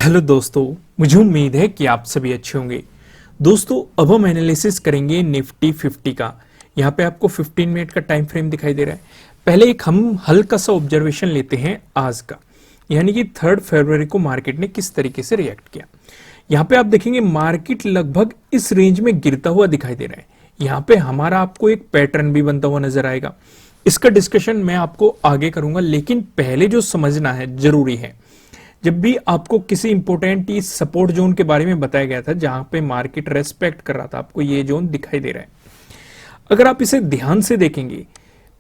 Hello दोस्तों, मुझे उम्मीद है कि आप सभी अच्छे होंगे। दोस्तों, अब हम एनालिसिस करेंगे निफ्टी 50 का। यहाँ पे आपको 15 मिनट का टाइम फ्रेम दिखाई दे रहा है। पहले एक हम हल्का सा ऑब्जर्वेशन लेते हैं आज का, यानी कि 3 फरवरी को मार्केट ने किस तरीके से रिएक्ट किया। यहाँ पे आप देखेंगे मार्केट लगभग इस रेंज में गिरता हुआ दिखाई दे रहा है। यहाँ पे हमारा आपको एक पैटर्न भी बनता हुआ नजर आएगा। इसका डिस्कशन मैं आपको आगे करूंगा, लेकिन पहले जो समझना है जरूरी है, जब भी आपको किसी इंपोर्टेंट इस सपोर्ट जोन के बारे में बताया गया था जहां पे मार्केट रेस्पेक्ट कर रहा था, आपको ये जोन दिखाई दे रहा है। अगर आप इसे ध्यान से देखेंगे,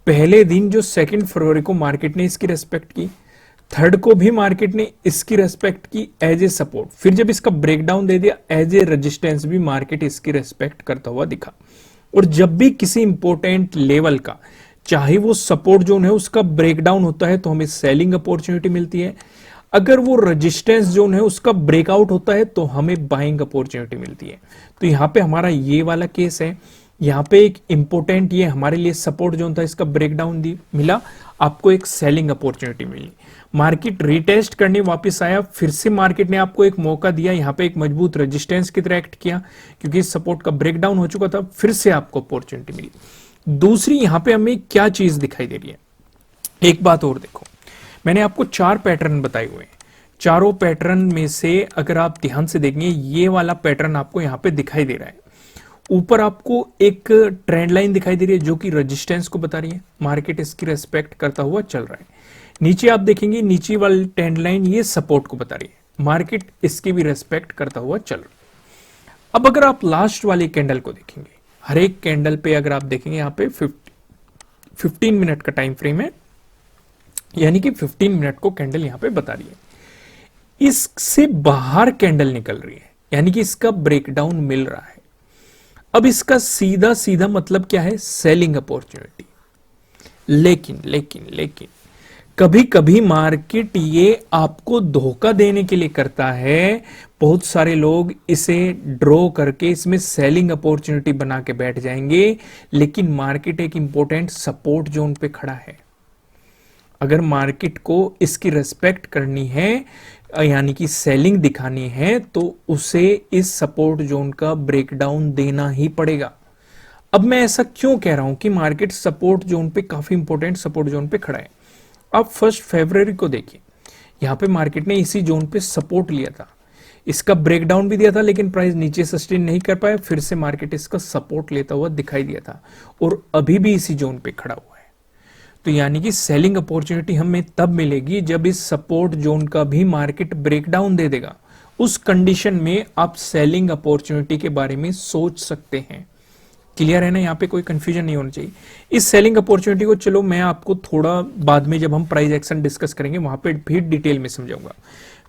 पहले दिन जो 2 फरवरी को मार्केट ने इसकी रेस्पेक्ट की, 3 को भी मार्केट ने इसकी रेस्पेक्ट की एज ए सपोर्ट, फिर जब इसका ब्रेकडाउन दे दिया एज ए रेजिस्टेंस भी मार्केट इसकी रेस्पेक्ट करता हुआ दिखा। और जब भी किसी इंपोर्टेंट लेवल का, चाहे वो सपोर्ट जोन है, उसका ब्रेकडाउन होता है तो हमें सेलिंग अपॉर्चुनिटी मिलती है। अगर वो रेजिस्टेंस जोन है उसका ब्रेकआउट होता है तो हमें बाइंग अपॉर्चुनिटी मिलती है। तो यहां पे हमारा ये वाला केस है। यहां पे एक इंपॉर्टेंट ये हमारे लिए सपोर्ट जोन था, इसका ब्रेकडाउन मिला, आपको एक सेलिंग अपॉर्चुनिटी मिली। मार्केट रिटेस्ट करने वापस आया, फिर से मार्केट ने आपको एक मौका दिया, यहां पे एक मजबूत रेजिस्टेंस की तरह एक्ट किया क्योंकि इस सपोर्ट का ब्रेकडाउन हो चुका था, फिर से आपको अपॉर्चुनिटी मिली। दूसरी यहां पे हमें क्या चीज दिखाई दे रही है, एक बात और देखो, मैंने आपको 4 पैटर्न बताए हुए हैं। चारों पैटर्न में से अगर आप ध्यान से देखेंगे, ये वाला पैटर्न आपको यहां पे दिखाई दे रहा है। ऊपर आपको एक ट्रेंड लाइन दिखाई दे रही है जो कि रेजिस्टेंस को बता रही है, मार्केट इसकी रेस्पेक्ट करता हुआ चल रहा है। नीचे आप देखेंगे, नीचे वाली ट्रेंड लाइन ये सपोर्ट को बता रही है, मार्केट इसकी भी रेस्पेक्ट करता हुआ चल रहा है। अब अगर आप लास्ट वाली कैंडल को देखेंगे, हर एक कैंडल पे अगर आप देखेंगे, यहाँ पे 15 मिनट का टाइम फ्रेम है, यानी कि 15 मिनट को कैंडल यहां पे बता रही है। इससे बाहर कैंडल निकल रही है, यानी कि इसका ब्रेकडाउन मिल रहा है। अब इसका सीधा सीधा मतलब क्या है, सेलिंग अपॉर्चुनिटी। लेकिन लेकिन लेकिन कभी कभी मार्केट ये आपको धोखा देने के लिए करता है। बहुत सारे लोग इसे ड्रॉ करके इसमें सेलिंग अपॉर्चुनिटी बना के बैठ जाएंगे, लेकिन मार्केट एक इंपॉर्टेंट सपोर्ट जोन पे खड़ा है। अगर मार्केट को इसकी रेस्पेक्ट करनी है, यानी कि सेलिंग दिखानी है, तो उसे इस सपोर्ट जोन का ब्रेकडाउन देना ही पड़ेगा। अब मैं ऐसा क्यों कह रहा हूं कि मार्केट सपोर्ट जोन पे, काफी इंपॉर्टेंट सपोर्ट जोन पे खड़ा है। आप 1 फरवरी को देखिए, यहां पे मार्केट ने इसी जोन पे सपोर्ट लिया था, इसका ब्रेकडाउन भी दिया था, लेकिन प्राइस नीचे सस्टेन नहीं कर पाया, फिर से मार्केट इसका सपोर्ट लेता हुआ दिखाई दिया था और अभी भी इसी जोन पे खड़ा हुआ है। तो यानी कि सेलिंग अपॉर्चुनिटी हमें तब मिलेगी जब इस सपोर्ट जोन का भी मार्केट ब्रेकडाउन दे देगा। उस कंडीशन में आप सेलिंग अपॉर्चुनिटी के बारे में सोच सकते हैं। क्लियर है ना, यहाँ पे कोई कंफ्यूजन नहीं होना चाहिए। इस सेलिंग अपॉर्चुनिटी को चलो मैं आपको थोड़ा बाद में जब हम प्राइस एक्शन डिस्कस करेंगे वहां पे फिर डिटेल में समझाऊंगा।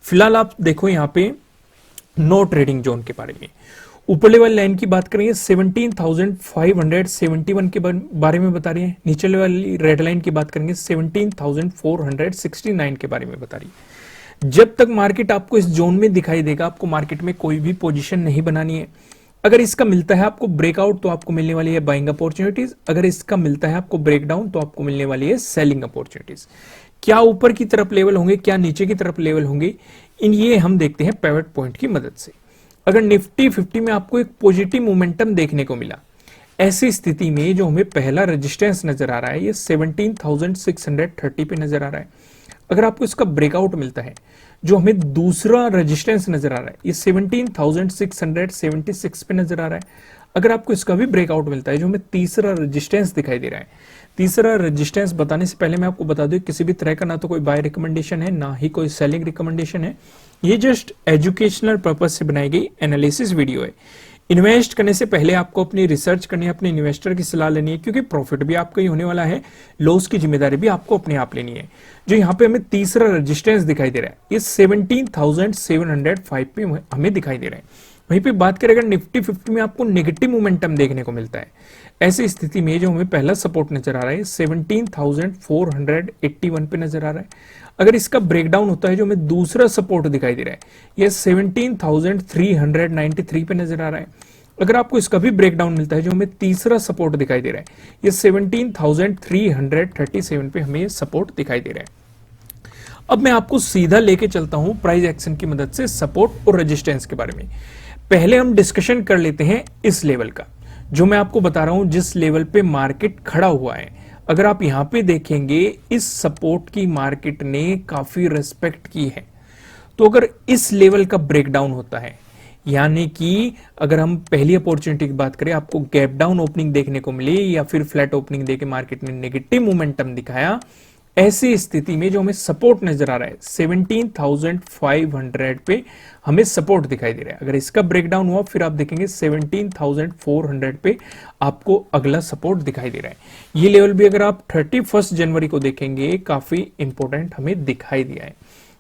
फिलहाल आप देखो यहाँ पे नो ट्रेडिंग जोन के बारे में, ऊपर वाली लाइन की बात करेंगे 17,571 के बारे में बता रही है, नीचे वाली रेड लाइन की बात करेंगे 17,469 के बारे में बता रही है। जब तक मार्केट आपको इस जोन में दिखाई देगा, आपको मार्केट में कोई भी पोजीशन नहीं बनानी है। अगर इसका मिलता है आपको ब्रेकआउट तो आपको मिलने वाली है बाइंग अपॉर्चुनिटीज, अगर इसका मिलता है आपको ब्रेकडाउन तो आपको मिलने वाली है सेलिंग अपॉर्चुनिटीज। क्या ऊपर की तरफ लेवल होंगे, क्या नीचे की तरफ लेवल होंगे, इन ये हम देखते हैं पिवट पॉइंट की मदद से। अगर निफ्टी 50 में आपको एक पॉजिटिव मोमेंटम देखने को मिला, ऐसी स्थिति में जो हमें पहला रेजिस्टेंस नजर आ रहा है ये 17,630 पे नजर आ रहा है। अगर आपको इसका ब्रेकआउट मिलता है, जो हमें दूसरा रेजिस्टेंस नजर आ रहा है ये 17,676 पे नजर आ रहा है। अगर आपको इसका भी ब्रेकआउट मिलता है, जो हमें तीसरा रेजिस्टेंस दिखाई दे रहा है। तीसरा रेजिस्टेंस बताने से पहले मैं आपको बता दूं, किसी भी तरह का ना तो कोई बाय रिकमेंडेशन है, ना ही कोई सेलिंग रिकमेंडेशन है। ये जस्ट एजुकेशनल पर्पज से बनाई गई एनालिसिस वीडियो है। इन्वेस्ट करने से पहले आपको अपनी रिसर्च करनी है, अपने इन्वेस्टर की सलाह लेनी है, क्योंकि प्रॉफिट भी आपका ही होने वाला है, लॉस की जिम्मेदारी भी आपको अपने आप लेनी है। जो यहाँ पे हमें तीसरा रेजिस्टेंस दिखाई दे रहा है ये 17,705 पे हमें दिखाई दे रहा है। वहीं पे बात करें अगर निफ्टी 50 में आपको नेगेटिव मोमेंटम देखने को मिलता है, ऐसी स्थिति में जो हमें पहला सपोर्ट नजर आ रहा है 17,481 पे नजर आ रहा है। अगर इसका ब्रेकडाउन होता है, जो हमें दूसरा सपोर्ट दिखाई दे रहा है ये 17,393 पे नजर आ रहा है। अगर आपको इसका भी ब्रेकडाउन मिलता है, जो हमें तीसरा सपोर्ट दिखाई दे रहा है ये 17,337 पे हमें सपोर्ट दिखाई दे रहा है। अब मैं आपको सीधा लेके चलता हूं प्राइस एक्शन की मदद से सपोर्ट और रेजिस्टेंस के बारे में। पहले हम डिस्कशन कर लेते हैं इस लेवल का, जो मैं आपको बता रहा हूं जिस लेवल पे मार्केट खड़ा हुआ है। अगर आप यहां पे देखेंगे, इस सपोर्ट की मार्केट ने काफी रेस्पेक्ट की है। तो अगर इस लेवल का ब्रेकडाउन होता है, यानी कि अगर हम पहली अपॉर्चुनिटी की बात करें, आपको गैप डाउन ओपनिंग देखने को मिली या फिर फ्लैट ओपनिंग देके मार्केट ने नेगेटिव मोमेंटम दिखाया, ऐसी स्थिति में जो हमें सपोर्ट नजर आ रहा है 17,500 पे हमें सपोर्ट दिखाई दे रहा है। अगर इसका ब्रेकडाउन हुआ फिर आप देखेंगे 17,400 पे आपको अगला सपोर्ट दिखाई दे रहा है। ये लेवल भी अगर आप 31 जनवरी को देखेंगे काफी इंपॉर्टेंट हमें दिखाई दिया है।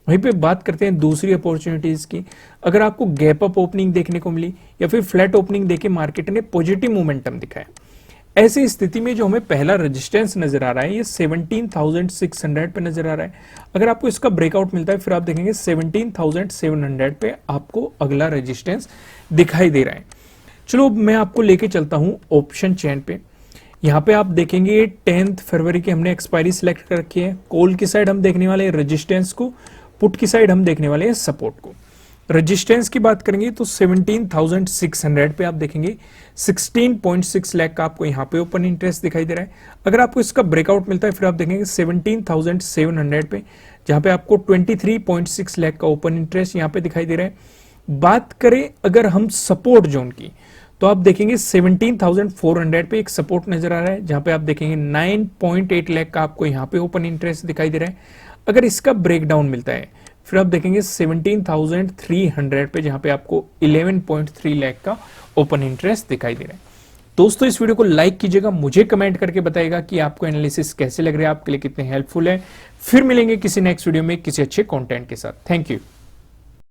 वहीं पे बात करते हैं दूसरी अपॉर्चुनिटीज की। अगर आपको गैप अप ओपनिंग देखने को मिली या फिर फ्लैट ओपनिंग देके मार्केट ने पॉजिटिव मोमेंटम दिखाया, ऐसी स्थिति में जो हमें पहला रेजिस्टेंस नजर आ रहा है ये 17,600 पे नजर आ रहा है। अगर आपको इसका ब्रेकआउट मिलता है फिर आप देखेंगे 17,700 पे आपको अगला रेजिस्टेंस दिखाई दे रहा है। चलो मैं आपको लेके चलता हूं ऑप्शन चेन पे। यहाँ पे आप देखेंगे 10 फरवरी की हमने एक्सपायरी सिलेक्ट कर रखी है। कॉल की साइड हम देखने वाले हैं रेजिस्टेंस को, पुट की साइड हम देखने वाले हैं सपोर्ट को। रेजिस्टेंस की बात करेंगे तो 17,600 पे आप देखेंगे 16.6 लाख का आपको यहाँ पे ओपन इंटरेस्ट दिखाई दे रहा है। अगर आपको इसका ब्रेकआउट मिलता है फिर आप देखेंगे 17,700 पे, जहां पे आपको 23.6 लाख का ओपन इंटरेस्ट यहाँ पे दिखाई दे रहा है। बात करें अगर हम सपोर्ट जोन की, तो आप देखेंगे 17,400 पे एक सपोर्ट नजर आ रहा है, जहां पे आप देखेंगे 9.8 लाख का आपको यहाँ पे ओपन इंटरेस्ट दिखाई दे रहा है। अगर इसका ब्रेकडाउन मिलता है फिर आप देखेंगे 17,300 पे, जहां पे आपको 11.3 लाख का ओपन इंटरेस्ट दिखाई दे रहा है। दोस्तों इस वीडियो को लाइक कीजिएगा, मुझे कमेंट करके बताइएगा कि आपको एनालिसिस कैसे लग रहा है, आपके लिए कितने हेल्पफुल है। फिर मिलेंगे किसी नेक्स्ट वीडियो में किसी अच्छे कंटेंट के साथ। Thank you.